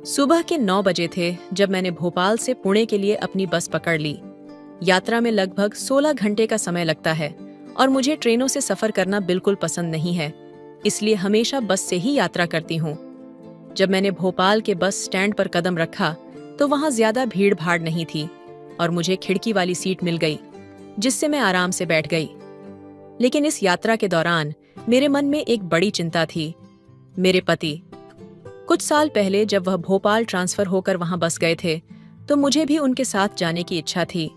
सुबह के 9 बजे थे जब मैंने भोपाल से पुणे के लिए अपनी बस पकड़ ली। यात्रा में लगभग 16 घंटे का समय लगता है और मुझे ट्रेनों से सफर करना बिल्कुल पसंद नहीं है, इसलिए हमेशा बस से ही यात्रा करती हूँ। जब मैंने भोपाल के बस स्टैंड पर कदम रखा तो वहाँ ज्यादा भीड़ भाड़ नहीं थी और मुझे खिड़की वाली सीट मिल गई, जिससे मैं आराम से बैठ गई। लेकिन इस यात्रा के दौरान मेरे मन में एक बड़ी चिंता थी, मेरे पति। कुछ साल पहले जब वह भोपाल ट्रांसफर होकर वहां बस गए थे तो मुझे भी उनके साथ जाने की इच्छा थी,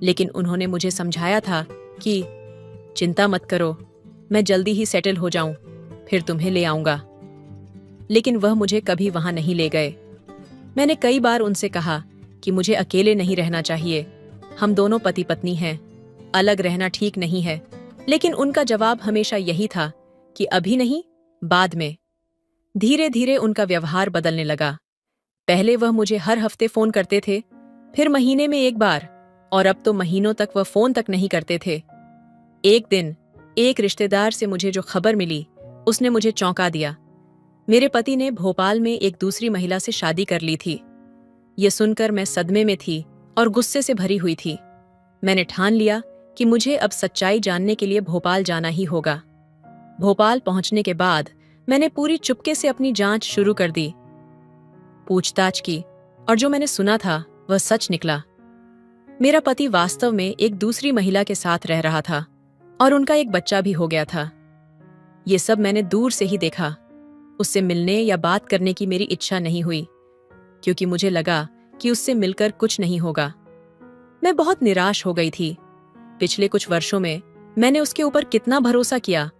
लेकिन उन्होंने मुझे समझाया था कि चिंता मत करो, मैं जल्दी ही सेटल हो जाऊं, फिर तुम्हें ले आऊंगा। लेकिन वह मुझे कभी वहां नहीं ले गए। मैंने कई बार उनसे कहा कि मुझे अकेले नहीं रहना चाहिए, हम दोनों पति पत्नी हैं, अलग रहना ठीक नहीं है। लेकिन उनका जवाब हमेशा यही था कि अभी नहीं, बाद में। धीरे धीरे उनका व्यवहार बदलने लगा। पहले वह मुझे हर हफ्ते फोन करते थे, फिर महीने में एक बार, और अब तो महीनों तक वह फोन तक नहीं करते थे। एक दिन एक रिश्तेदार से मुझे जो खबर मिली उसने मुझे चौंका दिया। मेरे पति ने भोपाल में एक दूसरी महिला से शादी कर ली थी। ये सुनकर मैं सदमे में थी और गुस्से से भरी हुई थी। मैंने ठान लिया कि मुझे अब सच्चाई जानने के लिए भोपाल जाना ही होगा। भोपाल पहुंचने के बाद मैंने पूरी चुपके से अपनी जांच शुरू कर दी, पूछताछ की, और जो मैंने सुना था वह सच निकला। मेरा पति वास्तव में एक दूसरी महिला के साथ रह रहा था और उनका एक बच्चा भी हो गया था। ये सब मैंने दूर से ही देखा। उससे मिलने या बात करने की मेरी इच्छा नहीं हुई, क्योंकि मुझे लगा कि उससे मिलकर कुछ नहीं होगा। मैं बहुत निराश हो गई थी। पिछले कुछ वर्षों में मैंने उसके ऊपर कितना भरोसा किया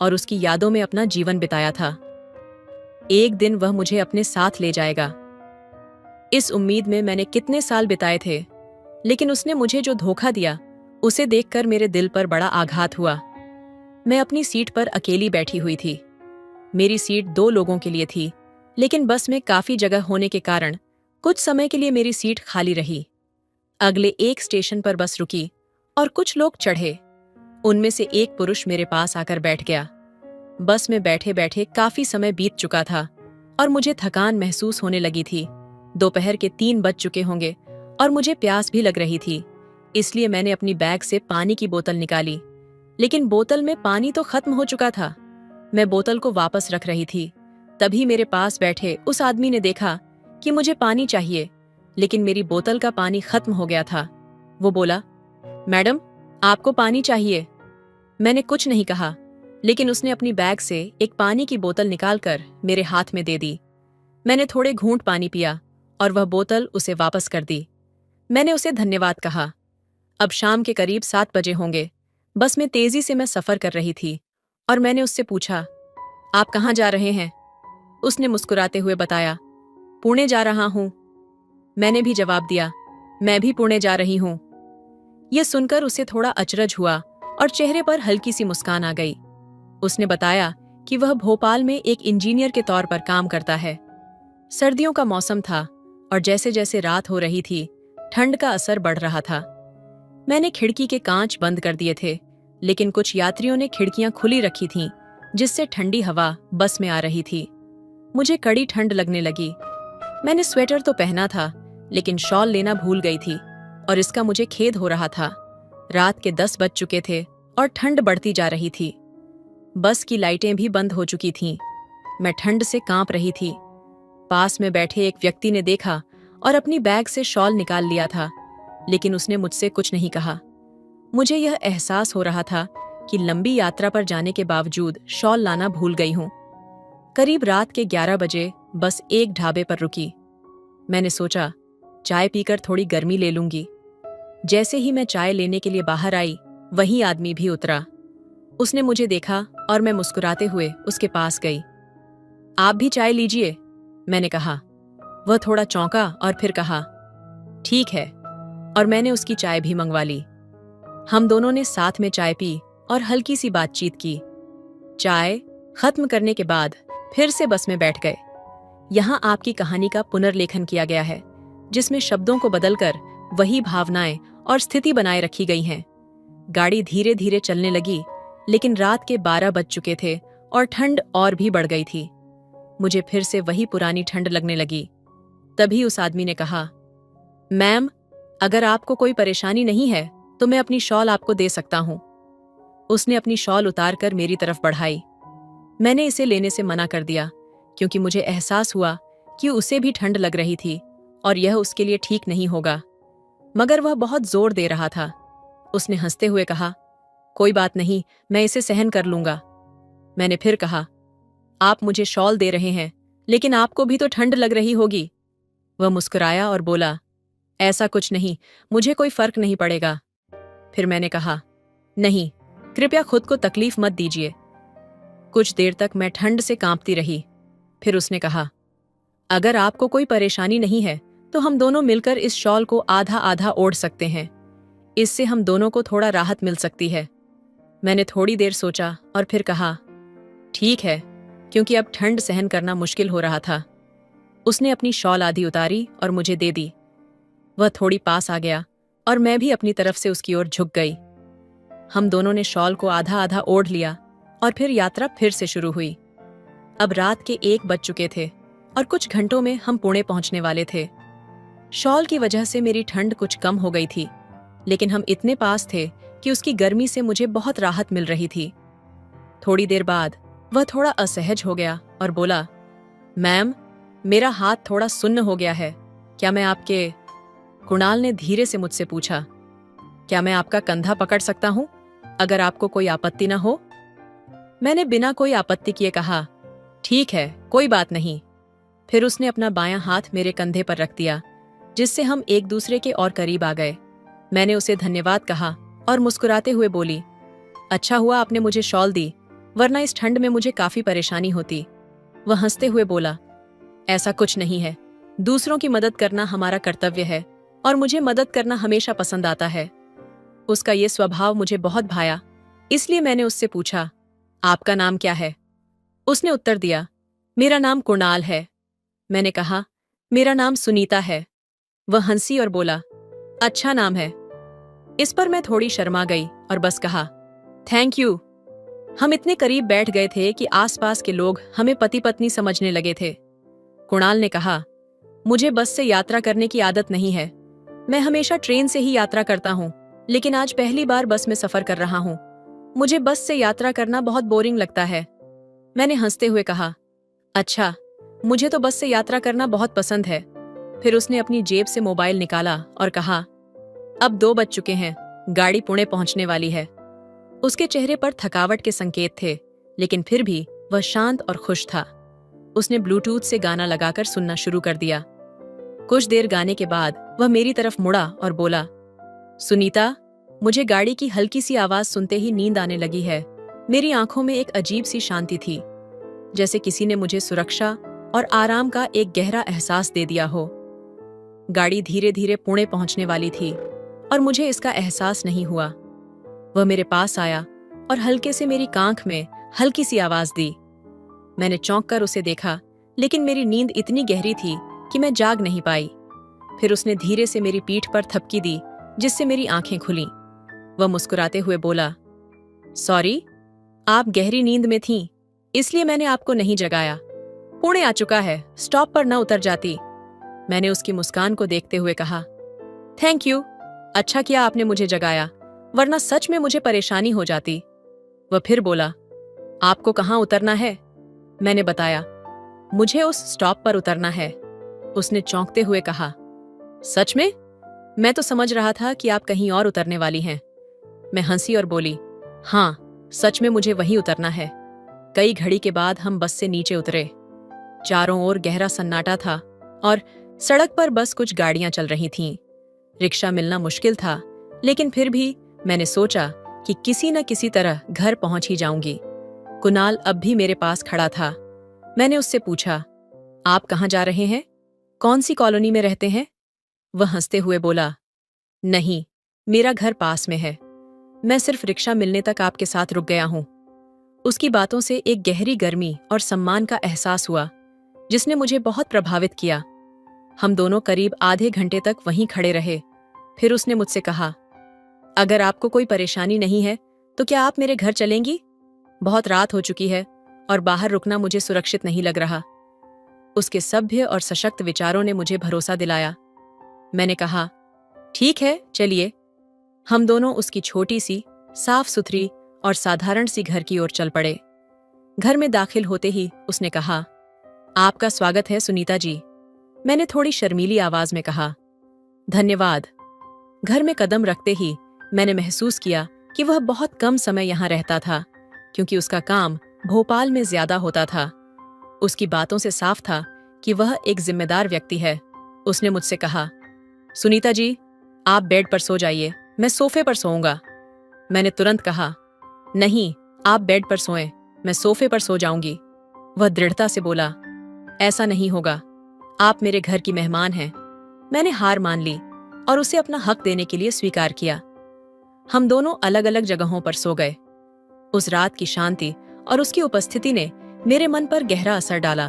और उसकी यादों में अपना जीवन बिताया था। एक दिन वह मुझे अपने साथ ले जाएगा, इस उम्मीद में मैंने कितने साल बिताए थे। लेकिन उसने मुझे जो धोखा दिया उसे देखकर मेरे दिल पर बड़ा आघात हुआ। मैं अपनी सीट पर अकेली बैठी हुई थी। मेरी सीट 2 लोगों के लिए थी, लेकिन बस में काफी जगह होने के कारण कुछ समय के लिए मेरी सीट खाली रही। अगले एक स्टेशन पर बस रुकी और कुछ लोग चढ़े। उनमें से एक पुरुष मेरे पास आकर बैठ गया। बस में बैठे बैठे काफी समय बीत चुका था और मुझे थकान महसूस होने लगी थी। दोपहर के 3 बज चुके होंगे और मुझे प्यास भी लग रही थी, इसलिए मैंने अपनी बैग से पानी की बोतल निकाली, लेकिन बोतल में पानी तो खत्म हो चुका था। मैं बोतल को वापस रख रही थी, तभी मेरे पास बैठे उस आदमी ने देखा कि मुझे पानी चाहिए, लेकिन मेरी बोतल का पानी खत्म हो गया था। वो बोला, मैडम, आपको पानी चाहिए? मैंने कुछ नहीं कहा, लेकिन उसने अपनी बैग से एक पानी की बोतल निकालकर मेरे हाथ में दे दी। मैंने थोड़े घूंट पानी पिया और वह बोतल उसे वापस कर दी। मैंने उसे धन्यवाद कहा। अब शाम के करीब 7 बजे होंगे। बस में तेजी से मैं सफर कर रही थी और मैंने उससे पूछा, आप कहाँ जा रहे हैं? उसने मुस्कुराते हुए बताया, पुणे जा रहा हूं। मैंने भी जवाब दिया, मैं भी पुणे जा रही हूं। यह सुनकर उसे थोड़ा अचरज हुआ और चेहरे पर हल्की सी मुस्कान आ गई। उसने बताया कि वह भोपाल में एक इंजीनियर के तौर पर काम करता है। सर्दियों का मौसम था और जैसे जैसे रात हो रही थी, ठंड का असर बढ़ रहा था। मैंने खिड़की के कांच बंद कर दिए थे, लेकिन कुछ यात्रियों ने खिड़कियां खुली रखी थीं, जिससे ठंडी हवा बस में आ रही थी। मुझे कड़ी ठंड लगने लगी। मैंने स्वेटर तो पहना था, लेकिन शॉल लेना भूल गई थी और इसका मुझे खेद हो रहा था। रात के 10 बज चुके थे और ठंड बढ़ती जा रही थी। बस की लाइटें भी बंद हो चुकी थीं। मैं ठंड से कांप रही थी। पास में बैठे एक व्यक्ति ने देखा और अपनी बैग से शॉल निकाल लिया था, लेकिन उसने मुझसे कुछ नहीं कहा। मुझे यह एहसास हो रहा था कि लंबी यात्रा पर जाने के बावजूद शॉल लाना भूल गई हूं। करीब रात के 11 बजे बस एक ढाबे पर रुकी। मैंने सोचा, चाय पीकर थोड़ी गर्मी ले लूंगी। जैसे ही मैं चाय लेने के लिए बाहर आई, वही आदमी भी उतरा। उसने मुझे देखा और मैं मुस्कुराते हुए उसके पास गई। आप भी चाय लीजिए, मैंने कहा। वह थोड़ा चौंका और फिर कहा, ठीक है, और मैंने उसकी चाय भी मंगवा ली। हम दोनों ने साथ में चाय पी और हल्की सी बातचीत की। चाय खत्म करने के बाद फिर से बस में बैठ गए। यहाँ आपकी कहानी का पुनर्लेखन किया गया है, जिसमें शब्दों को बदलकर वही भावनाएं और स्थिति बनाए रखी गई हैं। गाड़ी धीरे धीरे चलने लगी, लेकिन रात के 12 बज चुके थे और ठंड और भी बढ़ गई थी। मुझे फिर से वही पुरानी ठंड लगने लगी। तभी उस आदमी ने कहा, मैम, अगर आपको कोई परेशानी नहीं है तो मैं अपनी शॉल आपको दे सकता हूं। उसने अपनी शॉल उतारकर मेरी तरफ बढ़ाई। मैंने इसे लेने से मना कर दिया क्योंकि मुझे एहसास हुआ कि उसे भी ठंड लग रही थी और यह उसके लिए ठीक नहीं होगा। मगर वह बहुत जोर दे रहा था। उसने हंसते हुए कहा, कोई बात नहीं, मैं इसे सहन कर लूंगा। मैंने फिर कहा, आप मुझे शॉल दे रहे हैं, लेकिन आपको भी तो ठंड लग रही होगी। वह मुस्कुराया और बोला, ऐसा कुछ नहीं, मुझे कोई फर्क नहीं पड़ेगा। फिर मैंने कहा, नहीं, कृपया खुद को तकलीफ मत दीजिए। कुछ देर तक मैं ठंड से कांपती रही। फिर उसने कहा, अगर आपको कोई परेशानी नहीं है तो हम दोनों मिलकर इस शॉल को आधा आधा ओढ़ सकते हैं। इससे हम दोनों को थोड़ा राहत मिल सकती है। मैंने थोड़ी देर सोचा और फिर कहा, ठीक है, क्योंकि अब ठंड सहन करना मुश्किल हो रहा था। उसने अपनी शॉल आधी उतारी और मुझे दे दी। वह थोड़ी पास आ गया और मैं भी अपनी तरफ से उसकी ओर झुक गई। हम दोनों ने शॉल को आधा आधा ओढ़ लिया और फिर यात्रा फिर से शुरू हुई। अब रात के 1 बज चुके थे और कुछ घंटों में हम पुणे पहुंचने वाले थे। शॉल की वजह से मेरी ठंड कुछ कम हो गई थी, लेकिन हम इतने पास थे कि उसकी गर्मी से मुझे बहुत राहत मिल रही थी। थोड़ी देर बाद वह थोड़ा असहज हो गया और बोला, मैम, मेरा हाथ थोड़ा सुन्न हो गया है, क्या मैं आपके... कुणाल ने धीरे से मुझसे पूछा, क्या मैं आपका कंधा पकड़ सकता हूं, अगर आपको कोई आपत्ति ना हो? मैंने बिना कोई आपत्ति किए कहा, ठीक है, कोई बात नहीं। फिर उसने अपना बायां हाथ मेरे कंधे पर रख दिया, जिससे हम एक दूसरे के और करीब आ गए। मैंने उसे धन्यवाद कहा और मुस्कुराते हुए बोली, अच्छा हुआ आपने मुझे शॉल दी, वरना इस ठंड में मुझे काफी परेशानी होती। वह हंसते हुए बोला, ऐसा कुछ नहीं है, दूसरों की मदद करना हमारा कर्तव्य है और मुझे मदद करना हमेशा पसंद आता है। उसका ये स्वभाव मुझे बहुत भाया, इसलिए मैंने उससे पूछा, आपका नाम क्या है? उसने उत्तर दिया, मेरा नाम कुणाल है। मैंने कहा, मेरा नाम सुनीता है। वह हंसी और बोला, अच्छा नाम है। इस पर मैं थोड़ी शर्मा गई और बस कहा, थैंक यू। हम इतने करीब बैठ गए थे कि आसपास के लोग हमें पति पत्नी समझने लगे थे। कुणाल ने कहा, मुझे बस से यात्रा करने की आदत नहीं है। मैं हमेशा ट्रेन से ही यात्रा करता हूँ, लेकिन आज पहली बार बस में सफर कर रहा हूँ। मुझे बस से यात्रा करना बहुत बोरिंग लगता है। मैंने हंसते हुए कहा, अच्छा, मुझे तो बस से यात्रा करना बहुत पसंद है। फिर उसने अपनी जेब से मोबाइल निकाला और कहा, अब 2 बज चुके हैं, गाड़ी पुणे पहुंचने वाली है। उसके चेहरे पर थकावट के संकेत थे, लेकिन फिर भी वह शांत और खुश था। उसने ब्लूटूथ से गाना लगाकर सुनना शुरू कर दिया। कुछ देर गाने के बाद वह मेरी तरफ मुड़ा और बोला, सुनीता, मुझे गाड़ी की हल्की सी आवाज सुनते ही नींद आने लगी है। मेरी आंखों में एक अजीब सी शांति थी, जैसे किसी ने मुझे सुरक्षा और आराम का एक गहरा एहसास दे दिया हो। गाड़ी धीरे धीरे पुणे पहुंचने वाली थी और मुझे इसका एहसास नहीं हुआ। वह मेरे पास आया और हल्के से मेरी कांख में हल्की सी आवाज दी। मैंने चौंक कर उसे देखा, लेकिन मेरी नींद इतनी गहरी थी कि मैं जाग नहीं पाई। फिर उसने धीरे से मेरी पीठ पर थपकी दी, जिससे मेरी आंखें खुलीं। वह मुस्कुराते हुए बोला, सॉरी, आप गहरी नींद में थीं, इसलिए मैंने आपको नहीं जगाया। पुणे आ चुका है, स्टॉप पर न उतर जाती। मैंने उसकी मुस्कान को देखते हुए कहा, थैंक यू, अच्छा किया आपने मुझे जगाया, वरना सच में मुझे परेशानी हो जाती। वह फिर बोला, आपको कहाँ उतरना है? मैंने बताया, मुझे उस स्टॉप पर उतरना है। उसने चौंकते हुए कहा, सच में? मैं तो समझ रहा था कि आप कहीं और उतरने वाली हैं। मैं हंसी और बोली, हाँ, सच में मुझे वहीं उतरना है। कई घड़ी के बाद हम बस से नीचे उतरे। चारों ओर गहरा सन्नाटा था और सड़क पर बस कुछ गाड़ियां चल रही थीं। रिक्शा मिलना मुश्किल था, लेकिन फिर भी मैंने सोचा कि किसी न किसी तरह घर पहुंच ही जाऊंगी। कुणाल अब भी मेरे पास खड़ा था। मैंने उससे पूछा, आप कहाँ जा रहे हैं? कौन सी कॉलोनी में रहते हैं? वह हंसते हुए बोला, नहीं, मेरा घर पास में है। मैं सिर्फ रिक्शा मिलने तक आपके साथ रुक गया हूं। उसकी बातों से एक गहरी गर्मी और सम्मान का एहसास हुआ, जिसने मुझे बहुत प्रभावित किया। हम दोनों करीब आधे घंटे तक वहीं खड़े रहे। फिर उसने मुझसे कहा, अगर आपको कोई परेशानी नहीं है तो क्या आप मेरे घर चलेंगी? बहुत रात हो चुकी है और बाहर रुकना मुझे सुरक्षित नहीं लग रहा। उसके सभ्य और सशक्त विचारों ने मुझे भरोसा दिलाया। मैंने कहा, ठीक है, चलिए। हम दोनों उसकी छोटी सी, साफ सुथरी और साधारण सी घर की ओर चल पड़े। घर में दाखिल होते ही उसने कहा, आपका स्वागत है सुनीता जी। मैंने थोड़ी शर्मीली आवाज में कहा, धन्यवाद। घर में कदम रखते ही मैंने महसूस किया कि वह बहुत कम समय यहाँ रहता था, क्योंकि उसका काम भोपाल में ज्यादा होता था। उसकी बातों से साफ था कि वह एक जिम्मेदार व्यक्ति है। उसने मुझसे कहा, सुनीता जी, आप बेड पर सो जाइए, मैं सोफे पर सोऊंगा। मैंने तुरंत कहा, नहीं, आप बेड पर सोएं, मैं सोफे पर सो जाऊंगी। वह दृढ़ता से बोला, ऐसा नहीं होगा, आप मेरे घर की मेहमान हैं। मैंने हार मान ली और उसे अपना हक देने के लिए स्वीकार किया। हम दोनों अलग अलग जगहों पर सो गए। उस रात की शांति और उसकी उपस्थिति ने मेरे मन पर गहरा असर डाला।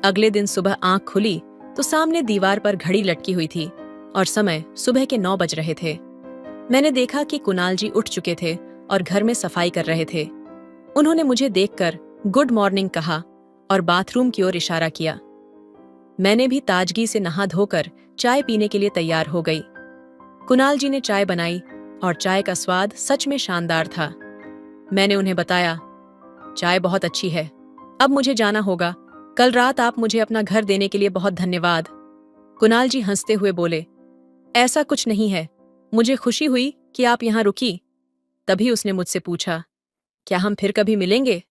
अगले दिन सुबह आंख खुली तो सामने दीवार पर घड़ी लटकी हुई थी और समय सुबह के 9 बज रहे थे। मैंने देखा कि कुणाल जी उठ चुके थे और घर में सफाई कर रहे थे। उन्होंने मुझे देखकर गुड मॉर्निंग कहा और बाथरूम की ओर इशारा किया। मैंने भी ताजगी से नहा धोकर चाय पीने के लिए तैयार हो गई। कुणाल जी ने चाय बनाई और चाय का स्वाद सच में शानदार था। मैंने उन्हें बताया, चाय बहुत अच्छी है, अब मुझे जाना होगा। कल रात आप मुझे अपना घर देने के लिए बहुत धन्यवाद। कुणाल जी हंसते हुए बोले, ऐसा कुछ नहीं है, मुझे खुशी हुई कि आप यहाँ रुकी। तभी उसने मुझसे पूछा, क्या हम फिर कभी मिलेंगे?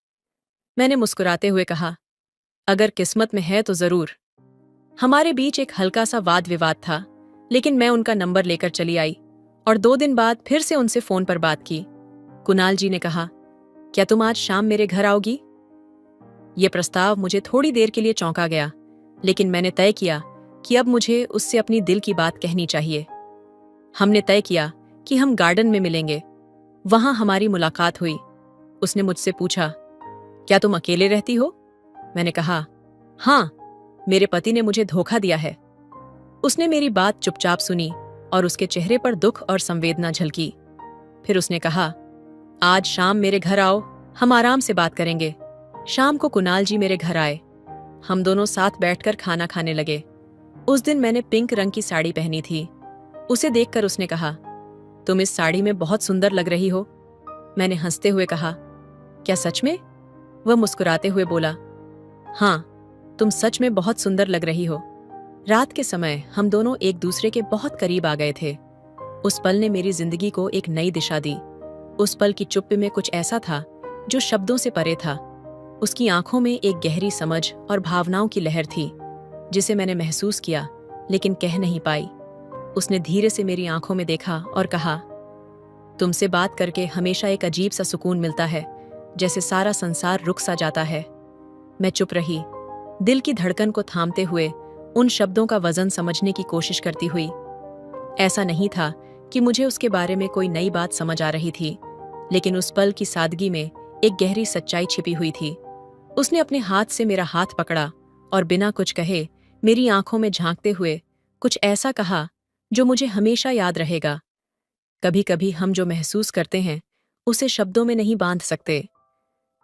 मैंने मुस्कुराते हुए कहा, अगर किस्मत में है तो जरूर। हमारे बीच एक हल्का सा वाद विवाद था, लेकिन मैं उनका नंबर लेकर चली आई और 2 दिन बाद फिर से उनसे फोन पर बात की। कुणाल जी ने कहा, क्या तुम आज शाम मेरे घर आओगी? यह प्रस्ताव मुझे थोड़ी देर के लिए चौंका गया, लेकिन मैंने तय किया कि अब मुझे उससे अपनी दिल की बात कहनी चाहिए। हमने तय किया कि हम गार्डन में मिलेंगे। वहां हमारी मुलाकात हुई। उसने मुझसे पूछा, क्या तुम अकेले रहती हो? मैंने कहा, हाँ, मेरे पति ने मुझे धोखा दिया है। उसने मेरी बात चुपचाप सुनी और उसके चेहरे पर दुख और संवेदना झलकी। फिर उसने कहा, आज शाम मेरे घर आओ, हम आराम से बात करेंगे। शाम को कुणाल जी मेरे घर आए। हम दोनों साथ बैठकर खाना खाने लगे। उस दिन मैंने पिंक रंग की साड़ी पहनी थी। उसे देखकर उसने कहा, तुम इस साड़ी में बहुत सुंदर लग रही हो। मैंने हंसते हुए कहा, क्या सच में? वह मुस्कुराते हुए बोला, हाँ, तुम सच में बहुत सुंदर लग रही हो। रात के समय हम दोनों एक दूसरे के बहुत करीब आ गए थे। उस पल ने मेरी जिंदगी को एक नई दिशा दी। उस पल की चुप्पी में कुछ ऐसा था जो शब्दों से परे था। उसकी आंखों में एक गहरी समझ और भावनाओं की लहर थी, जिसे मैंने महसूस किया लेकिन कह नहीं पाई। उसने धीरे से मेरी आंखों में देखा और कहा, तुमसे बात करके हमेशा एक अजीब सा सुकून मिलता है, जैसे सारा संसार रुक सा जाता है। मैं चुप रही, दिल की धड़कन को थामते हुए उन शब्दों का वजन समझने की कोशिश करती हुई। ऐसा नहीं था कि मुझे उसके बारे में कोई नई बात समझ आ रही थी, लेकिन उस पल की सादगी में एक गहरी सच्चाई छिपी हुई थी। उसने अपने हाथ से मेरा हाथ पकड़ा और बिना कुछ कहे मेरी आंखों में झांकते हुए कुछ ऐसा कहा जो मुझे हमेशा याद रहेगा। कभी कभी हम जो महसूस करते हैं उसे शब्दों में नहीं बांध सकते,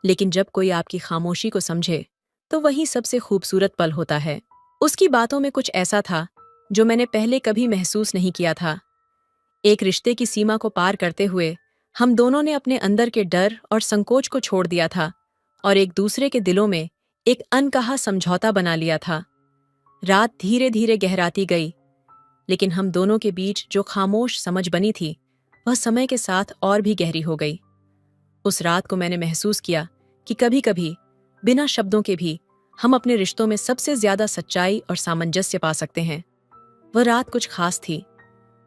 लेकिन जब कोई आपकी खामोशी को समझे तो वही सबसे खूबसूरत पल होता है। उसकी बातों में कुछ ऐसा था जो मैंने पहले कभी महसूस नहीं किया था। एक रिश्ते की सीमा को पार करते हुए हम दोनों ने अपने अंदर के डर और संकोच को छोड़ दिया था और एक दूसरे के दिलों में एक अनकहा समझौता बना लिया था। रात धीरे धीरे गहराती गई, लेकिन हम दोनों के बीच जो खामोश समझ बनी थी वह समय के साथ और भी गहरी हो गई। उस रात को मैंने महसूस किया कि कभी कभी बिना शब्दों के भी हम अपने रिश्तों में सबसे ज्यादा सच्चाई और सामंजस्य पा सकते हैं। वह रात कुछ खास थी।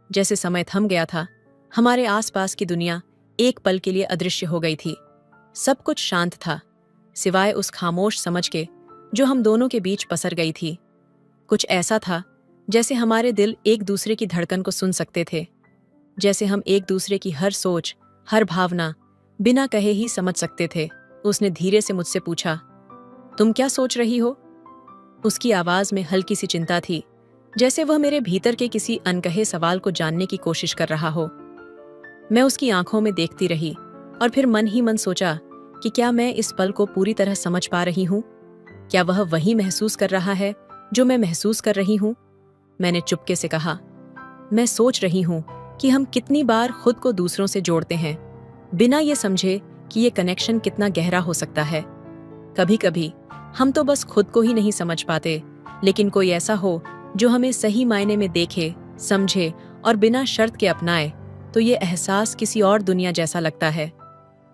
जैसे समय थम गया था, हमारे आसपास की दुनिया एक पल के लिए अदृश्य हो गई थी। सब कुछ शांत था, सिवाय उस खामोश समझ के जो हम दोनों के बीच पसर गई थी। कुछ ऐसा था जैसे हमारे दिल एक दूसरे की धड़कन को सुन सकते थे, जैसे हम एक दूसरे की हर सोच, हर भावना बिना कहे ही समझ सकते थे। उसने धीरे से मुझसे पूछा, तुम क्या सोच रही हो? उसकी आवाज में हल्की सी चिंता थी, जैसे वह मेरे भीतर के किसी अनकहे सवाल को जानने की कोशिश कर रहा हो। मैं उसकी आंखों में देखती रही और फिर मन ही मन सोचा कि क्या मैं इस पल को पूरी तरह समझ पा रही हूँ? क्या वह वही महसूस कर रहा है जो मैं महसूस कर रही हूं? मैंने चुपके से कहा, मैं सोच रही हूं कि हम कितनी बार खुद को दूसरों से जोड़ते हैं बिना ये समझे कि ये कनेक्शन कितना गहरा हो सकता है। कभी कभी हम तो बस खुद को ही नहीं समझ पाते, लेकिन कोई ऐसा हो जो हमें सही मायने में देखे, समझे और बिना शर्त के अपनाए, तो ये एहसास किसी और दुनिया जैसा लगता है।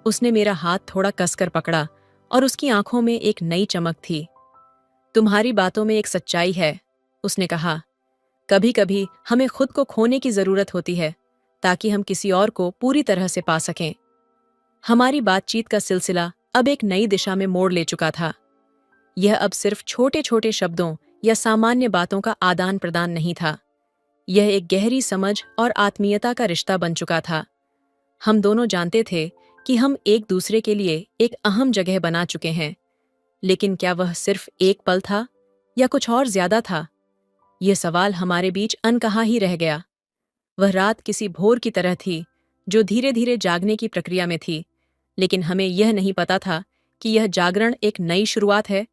उसने मेरा हाथ थोड़ा कसकर पकड़ा और उसकी आंखों में एक नई चमक थी। तुम्हारी बातों में एक सच्चाई है, उसने कहा। कभी कभी हमें खुद को खोने की जरूरत होती है ताकि हम किसी और को पूरी तरह से पा सकें। हमारी बातचीत का सिलसिला अब एक नई दिशा में मोड़ ले चुका था। यह अब सिर्फ छोटे छोटे शब्दों या सामान्य बातों का आदान प्रदान नहीं था। यह एक गहरी समझ और आत्मीयता का रिश्ता बन चुका था। हम दोनों जानते थे कि हम एक दूसरे के लिए एक अहम जगह बना चुके हैं, लेकिन क्या वह सिर्फ एक पल था या कुछ और ज्यादा था? यह सवाल हमारे बीच अनकहा ही रह गया। वह रात किसी भोर की तरह थी जो धीरे धीरे जागने की प्रक्रिया में थी, लेकिन हमें यह नहीं पता था कि यह जागरण एक नई शुरुआत है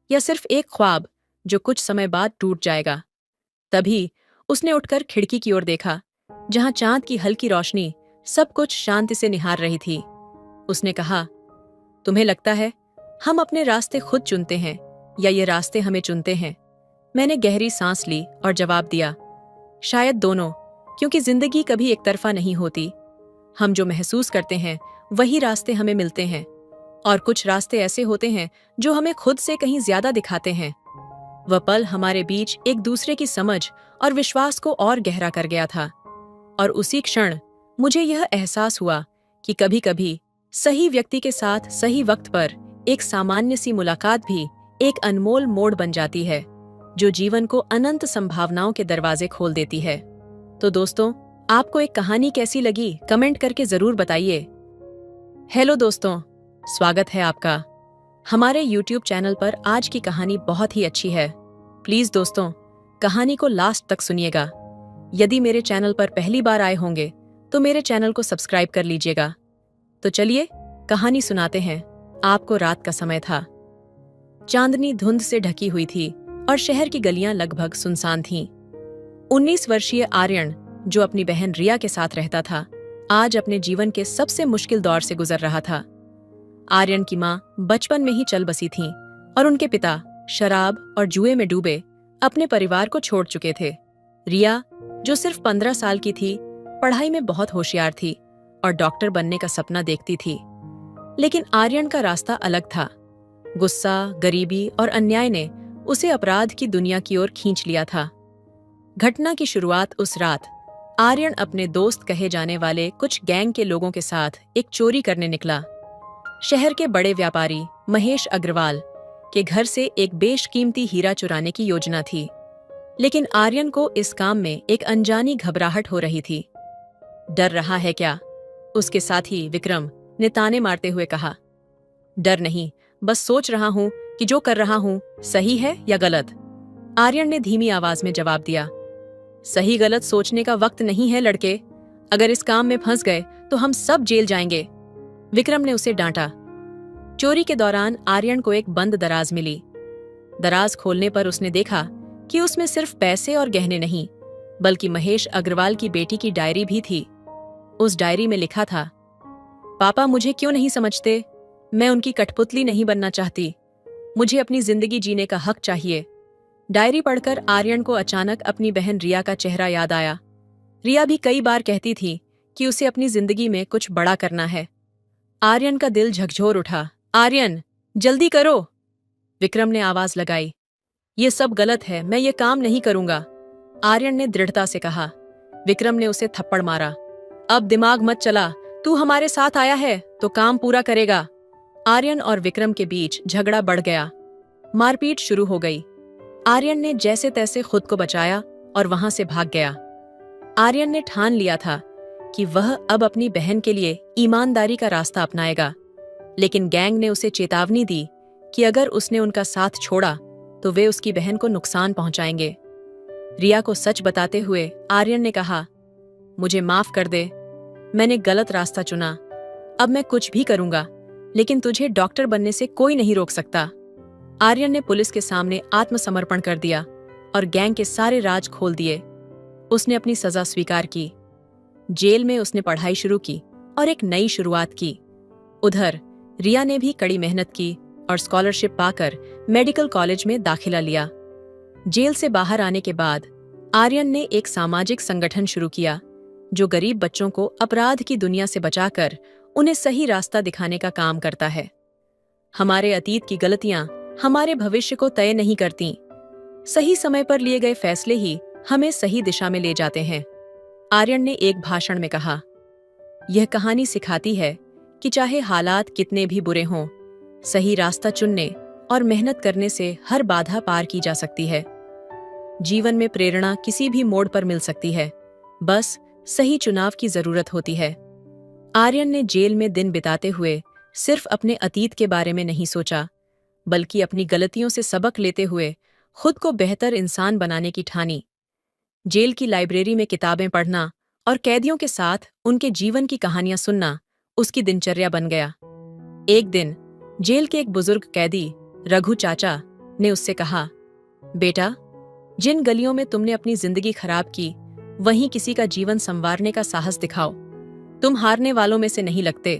या सिर्फ एक ख्वाब जो कुछ समय बाद टूट जाएगा। तभी उसने उठकर खिड़की की ओर देखा, जहां चांद की हल्की रोशनी सब कुछ शांति से निहार रही थी। उसने कहा, तुम्हें लगता है हम अपने रास्ते खुद चुनते हैं या ये रास्ते हमें चुनते हैं? मैंने गहरी सांस ली और जवाब दिया, शायद दोनों, क्योंकि जिंदगी कभी एक तरफा नहीं होती। हम जो महसूस करते हैं वही रास्ते हमें मिलते हैं, और कुछ रास्ते ऐसे होते हैं जो हमें खुद से कहीं ज्यादा दिखाते हैं। वह पल हमारे बीच एक दूसरे की समझ और विश्वास को और गहरा कर गया था, और उसी क्षण मुझे यह एहसास हुआ कि कभी कभी सही व्यक्ति के साथ सही वक्त पर एक सामान्य सी मुलाकात भी एक अनमोल मोड़ बन जाती है, जो जीवन को अनंत संभावनाओं के दरवाजे खोल देती है। तो दोस्तों, आपको एक कहानी कैसी लगी कमेंट करके जरूर बताइए। हेलो दोस्तों, स्वागत है आपका हमारे YouTube चैनल पर। आज की कहानी बहुत ही अच्छी है। प्लीज दोस्तों, कहानी को लास्ट तक सुनिएगा। यदि मेरे चैनल पर पहली बार आए होंगे तो मेरे चैनल को सब्सक्राइब कर लीजिएगा। तो चलिए कहानी सुनाते हैं। आपको रात का समय था। चांदनी धुंध से ढकी हुई थी और शहर की गलियां लगभग सुनसान थीं। 19 वर्षीय आर्यन, जो अपनी बहन रिया के साथ रहता था, आज अपने जीवन के सबसे मुश्किल दौर से गुजर रहा था। आर्यन की मां बचपन में ही चल बसी थीं और उनके पिता शराब और जुए में डूबे अपने परिवार को छोड़ चुके थे। रिया, जो सिर्फ 15 साल की थी, पढ़ाई में बहुत होशियार थी और डॉक्टर बनने का सपना देखती थी। लेकिन आर्यन का रास्ता अलग था। गुस्सा, गरीबी और अन्याय ने उसे अपराध की दुनिया की ओर खींच लिया था। घटना की शुरुआत उस रात आर्यन अपने दोस्त कहे जाने वाले कुछ गैंग के लोगों के साथ एक चोरी करने निकला। शहर के बड़े व्यापारी महेश अग्रवाल के घर से एक बेशकीमती हीरा चुराने की योजना थी, लेकिन आर्यन को इस काम में एक अनजानी घबराहट हो रही थी। डर रहा है क्या? उसके साथी विक्रम ने ताने मारते हुए कहा। डर नहीं, बस सोच रहा हूं कि जो कर रहा हूं सही है या गलत, आर्यन ने धीमी आवाज में जवाब दिया। सही गलत सोचने का वक्त नहीं है लड़के। अगर इस काम में फंस गए तो हम सब जेल जाएंगे, विक्रम ने उसे डांटा। चोरी के दौरान आर्यन को एक बंद दराज मिली। दराज खोलने पर उसने देखा कि उसमें सिर्फ पैसे और गहने नहीं, बल्कि महेश अग्रवाल की बेटी की डायरी भी थी। उस डायरी में लिखा था, पापा मुझे क्यों नहीं समझते? मैं उनकी कठपुतली नहीं बनना चाहती। मुझे अपनी जिंदगी जीने का हक चाहिए। डायरी पढ़कर आर्यन को अचानक अपनी बहन रिया का चेहरा याद आया। रिया भी कई बार कहती थी कि उसे अपनी जिंदगी में कुछ बड़ा करना है। आर्यन का दिल झकझोर उठा। आर्यन, जल्दी करो, विक्रम ने आवाज लगाई। ये सब गलत है, मैं ये काम नहीं करूंगा, आर्यन ने दृढ़ता से कहा। विक्रम ने उसे थप्पड़ मारा। अब दिमाग मत चला, तू हमारे साथ आया है तो काम पूरा करेगा। आर्यन और विक्रम के बीच झगड़ा बढ़ गया। मारपीट शुरू हो गई। आर्यन ने जैसे तैसे खुद को बचाया और वहां से भाग गया। आर्यन ने ठान लिया था कि वह अब अपनी बहन के लिए ईमानदारी का रास्ता अपनाएगा, लेकिन गैंग ने उसे चेतावनी दी कि अगर उसने उनका साथ छोड़ा तो वे उसकी बहन को नुकसान पहुंचाएंगे। रिया को सच बताते हुए आर्यन ने कहा, मुझे माफ कर दे, मैंने गलत रास्ता चुना। अब मैं कुछ भी करूंगा, लेकिन तुझे डॉक्टर बनने से कोई नहीं रोक सकता। आर्यन ने पुलिस के सामने आत्मसमर्पण कर दिया और गैंग के सारे राज खोल दिए। उसने अपनी सजा स्वीकार की। जेल में उसने पढ़ाई शुरू की और एक नई शुरुआत की। उधर रिया ने भी कड़ी मेहनत की और स्कॉलरशिप पाकर मेडिकल कॉलेज में दाखिला लिया। जेल से बाहर आने के बाद आर्यन ने एक सामाजिक संगठन शुरू किया जो गरीब बच्चों को अपराध की दुनिया से बचाकर उन्हें सही रास्ता दिखाने का काम करता है। हमारे अतीत की गलतियां हमारे भविष्य को तय नहीं करती। सही समय पर लिए गए फैसले ही हमें सही दिशा में ले जाते हैं, आर्यन ने एक भाषण में कहा। यह कहानी सिखाती है कि चाहे हालात कितने भी बुरे हों, सही रास्ता चुनने और मेहनत करने से हर बाधा पार की जा सकती है। जीवन में प्रेरणा किसी भी मोड़ पर मिल सकती है, बस सही चुनाव की जरूरत होती है। आर्यन ने जेल में दिन बिताते हुए सिर्फ अपने अतीत के बारे में नहीं सोचा, बल्कि अपनी गलतियों से सबक लेते हुए खुद को बेहतर इंसान बनाने की ठानी। जेल की लाइब्रेरी में किताबें पढ़ना और कैदियों के साथ उनके जीवन की कहानियां सुनना उसकी दिनचर्या बन गया। एक दिन जेल के एक बुजुर्ग कैदी रघु चाचा ने उससे कहा, बेटा, जिन गलियों में तुमने अपनी जिंदगी खराब की, वहीं किसी का जीवन संवारने का साहस दिखाओ। तुम हारने वालों में से नहीं लगते।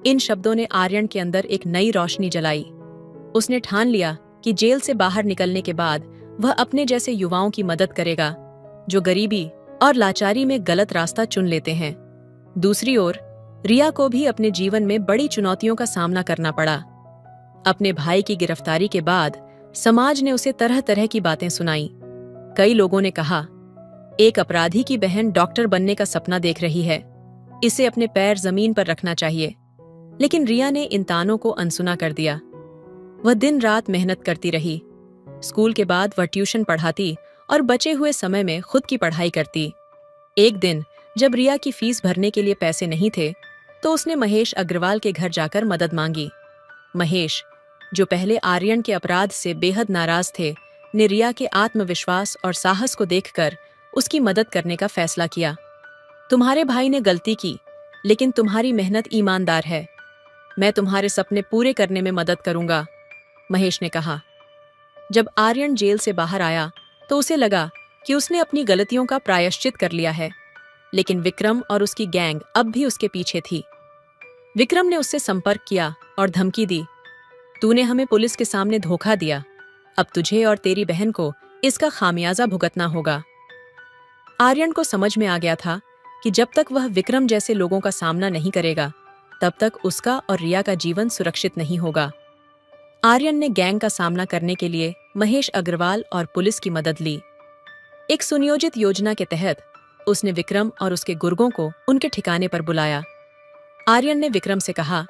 इन शब्दों ने आर्यन के अंदर एक नई रोशनी जलाई। उसने ठान लिया कि जेल से बाहर निकलने के बाद वह अपने जैसे युवाओं की मदद करेगा जो गरीबी और लाचारी में गलत रास्ता चुन लेते हैं। दूसरी ओर रिया को भी अपने जीवन में बड़ी चुनौतियों का सामना करना पड़ा। अपने भाई की गिरफ्तारी के बाद समाज ने उसे तरह तरह की बातें सुनाई। कई लोगों ने कहा, एक अपराधी की बहन डॉक्टर बनने का सपना देख रही है, इसे अपने पैर जमीन पर रखना चाहिए। लेकिन रिया ने इन तानों को अनसुना कर दिया। वह दिन रात मेहनत करती रही। स्कूल के बाद वह ट्यूशन पढ़ाती और बचे हुए समय में खुद की पढ़ाई करती। एक दिन जब रिया की फीस भरने के लिए पैसे नहीं थे, तो उसने महेश अग्रवाल के घर जाकर मदद मांगी। महेश, जो पहले आर्यन के अपराध से बेहद नाराज थे, ने रिया के आत्मविश्वास और साहस को देखकर उसकी मदद करने का फैसला किया। तुम्हारे भाई ने गलती की, लेकिन तुम्हारी मेहनत ईमानदार है। मैं तुम्हारे सपने पूरे करने में मदद करूंगा, महेश ने कहा। जब आर्यन जेल से बाहर आया तो उसे लगा कि उसने अपनी गलतियों का प्रायश्चित कर लिया है, लेकिन विक्रम और उसकी गैंग अब भी उसके पीछे थी। विक्रम ने उससे संपर्क किया और धमकी दी, तूने हमें पुलिस के सामने धोखा दिया, अब तुझे और तेरी बहन को इसका खामियाजा भुगतना होगा। आर्यन को समझ में आ गया था कि जब तक वह विक्रम जैसे लोगों का सामना नहीं करेगा, तब तक उसका और रिया का जीवन सुरक्षित नहीं होगा। आर्यन ने गैंग का सामना करने के लिए महेश अग्रवाल और पुलिस की मदद ली। एक सुनियोजित योजना के तहत उसने विक्रम और उसके गुर्गों को उनके ठिकाने पर बुलाया। आर्यन ने विक्रम से कहा,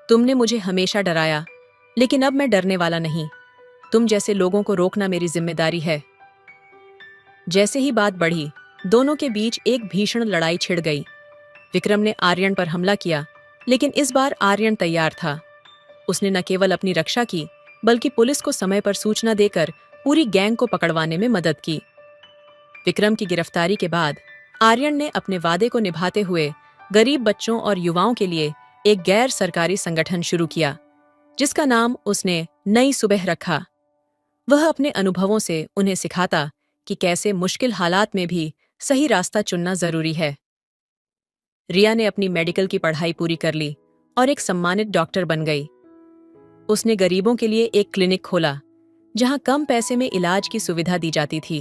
तुमने मुझे हमेशा डराया, लेकिन अब मैं डरने वाला नहीं। तुम जैसे लोगों को रोकना मेरी जिम्मेदारी है। जैसे ही बात बढ़ी, दोनों के बीच एक भीषण लड़ाई छिड़ गई। विक्रम ने आर्यन पर हमला किया, लेकिन इस बार आर्यन तैयार था। उसने न केवल अपनी रक्षा की, बल्कि पुलिस को समय पर सूचना देकर पूरी गैंग को पकड़वाने में मदद की। विक्रम की गिरफ्तारी के बाद आर्यन ने अपने वादे को निभाते हुए गरीब बच्चों और युवाओं के लिए एक गैर सरकारी संगठन शुरू किया, जिसका नाम उसने नई सुबह रखा। वह अपने अनुभवों से उन्हें सिखाता कि कैसे मुश्किल हालात में भी सही रास्ता चुनना जरूरी है। रिया ने अपनी मेडिकल की पढ़ाई पूरी कर ली और एक सम्मानित डॉक्टर बन गई। उसने गरीबों के लिए एक क्लिनिक खोला, जहां कम पैसे में इलाज की सुविधा दी जाती थी।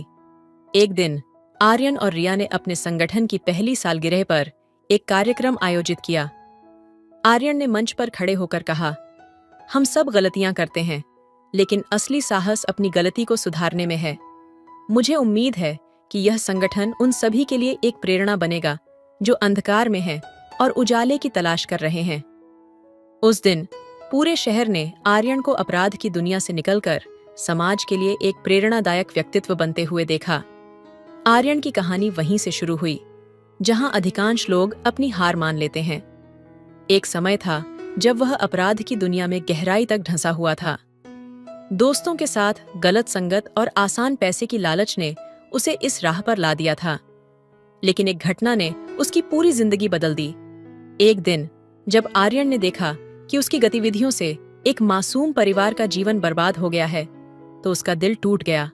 एक दिन आर्यन और रिया ने अपने संगठन की पहली सालगिरह पर एक कार्यक्रम आयोजित किया। आर्यन ने मंच पर खड़े होकर कहा, हम सब गलतियां करते हैं, लेकिन असली साहस अपनी गलती को सुधारने में है। मुझे उम्मीद है कि यह संगठन उन सभी के लिए एक प्रेरणा बनेगा जो अंधकार में हैं और उजाले की तलाश कर रहे हैं। उस दिन पूरे शहर ने आर्यन को अपराध की दुनिया से निकलकर समाज के लिए एक प्रेरणादायक व्यक्तित्व बनते हुए देखा। आर्यन की कहानी वहीं से शुरू हुई, जहां अधिकांश लोग अपनी हार मान लेते हैं। एक समय था जब वह अपराध की दुनिया में गहराई तक ढंसा हुआ था। दोस्तों के साथ गलत संगत और आसान पैसे की लालच ने उसे इस राह पर ला दिया था। लेकिन एक घटना ने उसकी पूरी जिंदगी बदल दी। एक दिन जब आर्यन ने देखा कि उसकी गतिविधियों से एक मासूम परिवार का जीवन बर्बाद हो गया है, तो उसका दिल टूट गया।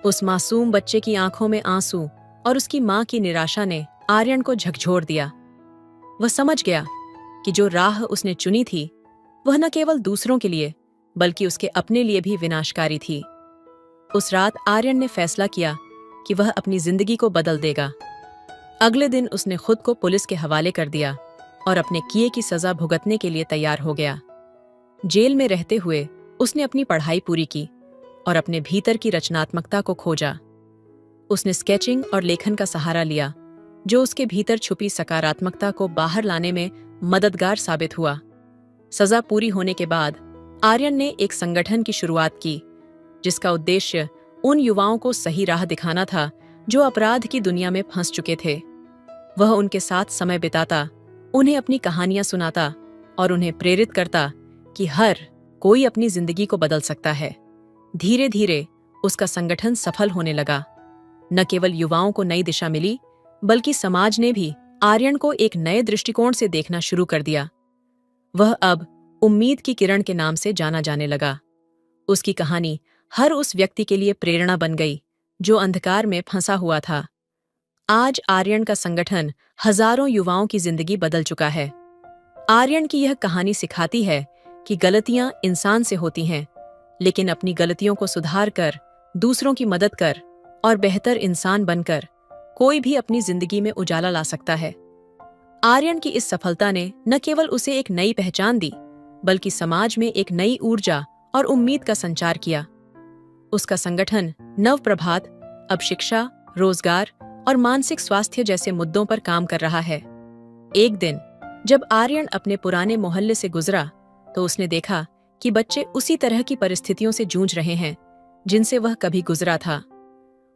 उस मासूम बच्चे की आंखों में आंसू और उसकी मां की निराशा ने आर्यन को झकझोर दिया। वह समझ गया कि जो राह उसने चुनी थी वह न केवल दूसरों के लिए बल्कि उसके अपने लिए भी विनाशकारी थी। उस रात आर्यन ने फैसला किया कि वह अपनी जिंदगी को बदल देगा। अगले दिन उसने खुद को पुलिस के हवाले कर दिया और अपने किए की सजा भुगतने के लिए तैयार हो गया। जेल में रहते हुए उसने अपनी पढ़ाई पूरी की और अपने भीतर की रचनात्मकता को खोजा। उसने स्केचिंग और लेखन का सहारा लिया, जो उसके भीतर छुपी सकारात्मकता को बाहर लाने में मददगार साबित हुआ। सजा पूरी होने के बाद आर्यन ने एक संगठन की शुरुआत की, जिसका उद्देश्य उन युवाओं को सही राह दिखाना था जो अपराध की दुनिया में फंस चुके थे। वह उनके साथ समय बिताता, उन्हें अपनी कहानियां सुनाता और उन्हें प्रेरित करता कि हर कोई अपनी जिंदगी को बदल सकता है। धीरे धीरे उसका संगठन सफल होने लगा। न केवल युवाओं को नई दिशा मिली, बल्कि समाज ने भी आर्यन को एक नए दृष्टिकोण से देखना शुरू कर दिया। वह अब उम्मीद की किरण के नाम से जाना जाने लगा। उसकी कहानी हर उस व्यक्ति के लिए प्रेरणा बन गई जो अंधकार में फंसा हुआ था। आज आर्यन का संगठन हजारों युवाओं की जिंदगी बदल चुका है। आर्यन की यह कहानी सिखाती है कि गलतियां इंसान से होती हैं, लेकिन अपनी गलतियों को सुधार कर, दूसरों की मदद कर और बेहतर इंसान बनकर कोई भी अपनी जिंदगी में उजाला ला सकता है। आर्यन की इस सफलता ने न केवल उसे एक नई पहचान दी, बल्कि समाज में एक नई ऊर्जा और उम्मीद का संचार किया। उसका संगठन नव प्रभात अब शिक्षा, रोजगार और मानसिक स्वास्थ्य जैसे मुद्दों पर काम कर रहा है। एक दिन जब आर्यन अपने पुराने मोहल्ले से गुजरा, तो उसने देखा कि बच्चे उसी तरह की परिस्थितियों से जूझ रहे हैं जिनसे वह कभी गुजरा था।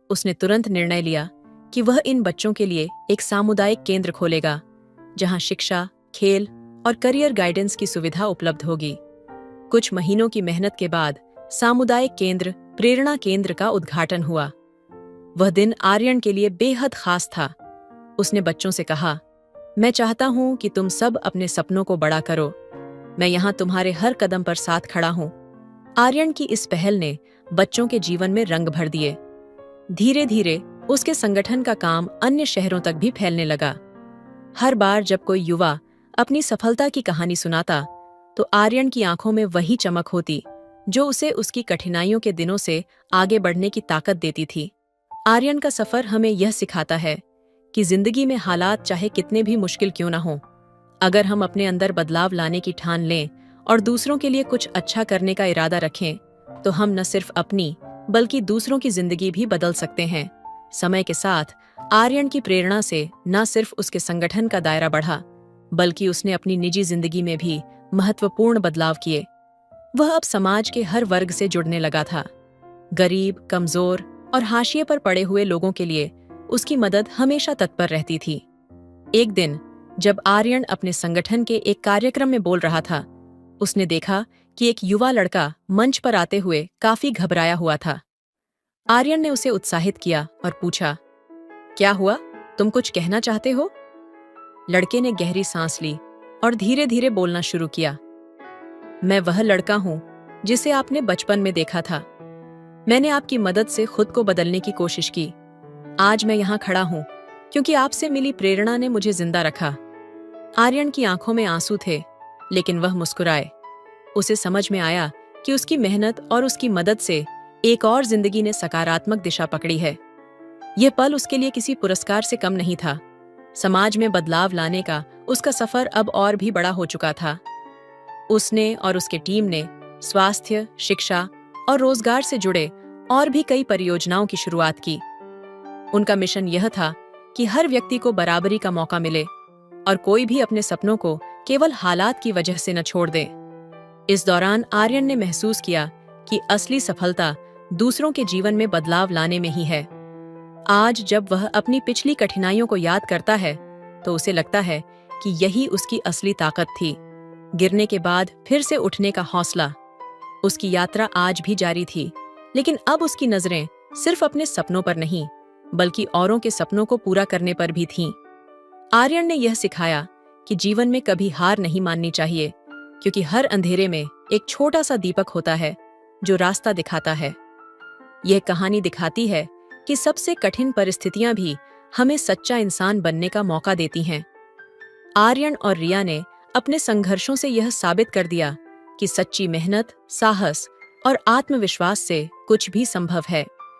उसने तुरंत निर्णय लिया कि वह इन बच्चों के लिए एक सामुदायिक केंद्र खोलेगा, जहां शिक्षा, खेल और करियर गाइडेंस की सुविधा उपलब्ध होगी। कुछ महीनों की मेहनत के बाद सामुदायिक केंद्र प्रेरणा केंद्र का उद्घाटन हुआ। वह दिन आर्यन के लिए बेहद खास था। उसने बच्चों से कहा, मैं चाहता हूं कि तुम सब अपने सपनों को बड़ा करो। मैं यहां तुम्हारे हर कदम पर साथ खड़ा हूं। आर्यन की इस पहल ने बच्चों के जीवन में रंग भर दिए। धीरे धीरे उसके संगठन का काम अन्य शहरों तक भी फैलने लगा। हर बार जब कोई युवा अपनी सफलता की कहानी सुनाता, तो आर्यन की आंखों में वही चमक होती जो उसे उसकी कठिनाइयों के दिनों से आगे बढ़ने की ताकत देती थी। आर्यन का सफर हमें यह सिखाता है कि जिंदगी में हालात चाहे कितने भी मुश्किल क्यों न हों, अगर हम अपने अंदर बदलाव लाने की ठान लें और दूसरों के लिए कुछ अच्छा करने का इरादा रखें, तो हम न सिर्फ अपनी बल्कि दूसरों की जिंदगी भी बदल सकते हैं। समय के साथ आर्यन की प्रेरणा से न सिर्फ उसके संगठन का दायरा बढ़ा, बल्कि उसने अपनी निजी जिंदगी में भी महत्वपूर्ण बदलाव किए। वह अब समाज के हर वर्ग से जुड़ने लगा था। गरीब, कमजोर और हाशिए पर पड़े हुए लोगों के लिए उसकी मदद हमेशा तत्पर रहती थी। एक दिन जब आर्यन अपने संगठन के एक कार्यक्रम में बोल रहा था, उसने देखा कि एक युवा लड़का मंच पर आते हुए काफी घबराया हुआ था। आर्यन ने उसे उत्साहित किया और पूछा, क्या हुआ, तुम कुछ कहना चाहते हो? लड़के ने गहरी सांस ली और धीरे धीरे बोलना शुरू किया। मैं वह लड़का हूं जिसे आपने बचपन में देखा था। मैंने आपकी मदद से खुद को बदलने की कोशिश की। आज मैं यहाँ खड़ा हूँ क्योंकि आपसे मिली प्रेरणा ने मुझे जिंदा रखा। आर्यन की आंखों में आंसू थे, लेकिन वह मुस्कुराए। उसे समझ में आया कि उसकी मेहनत और उसकी मदद से एक और जिंदगी ने सकारात्मक दिशा पकड़ी है। यह पल उसके लिए किसी पुरस्कार से कम नहीं था। समाज में बदलाव लाने का उसका सफर अब और भी बड़ा हो चुका था। उसने और उसके टीम ने स्वास्थ्य, शिक्षा और रोजगार से जुड़े और भी कई परियोजनाओं की शुरुआत की। उनका मिशन यह था कि हर व्यक्ति को बराबरी का मौका मिले और कोई भी अपने सपनों को केवल हालात की वजह से न छोड़ दे। इस दौरान आर्यन ने महसूस किया कि असली सफलता दूसरों के जीवन में बदलाव लाने में ही है। आज जब वह अपनी पिछली कठिनाइयों को याद करता है, तो उसे लगता है कि यही उसकी असली ताकत थी। गिरने के बाद फिर से उठने का हौसला। उसकी यात्रा आज भी जारी थी, लेकिन अब उसकी नजरें सिर्फ अपने सपनों पर नहीं, बल्कि औरों के सपनों को पूरा करने पर भी थीं। आर्यन ने यह सिखाया कि जीवन में कभी हार नहीं माननी चाहिए, क्योंकि हर अंधेरे में एक छोटा सा दीपक होता है जो रास्ता दिखाता है। यह कहानी दिखाती है कि सबसे कठिन परिस्थितियां भी हमें सच्चा इंसान बनने का मौका देती हैं। आर्यन और रिया ने अपने संघर्षों से यह साबित कर दिया कि सच्ची मेहनत, साहस और आत्मविश्वास से कुछ भी संभव है।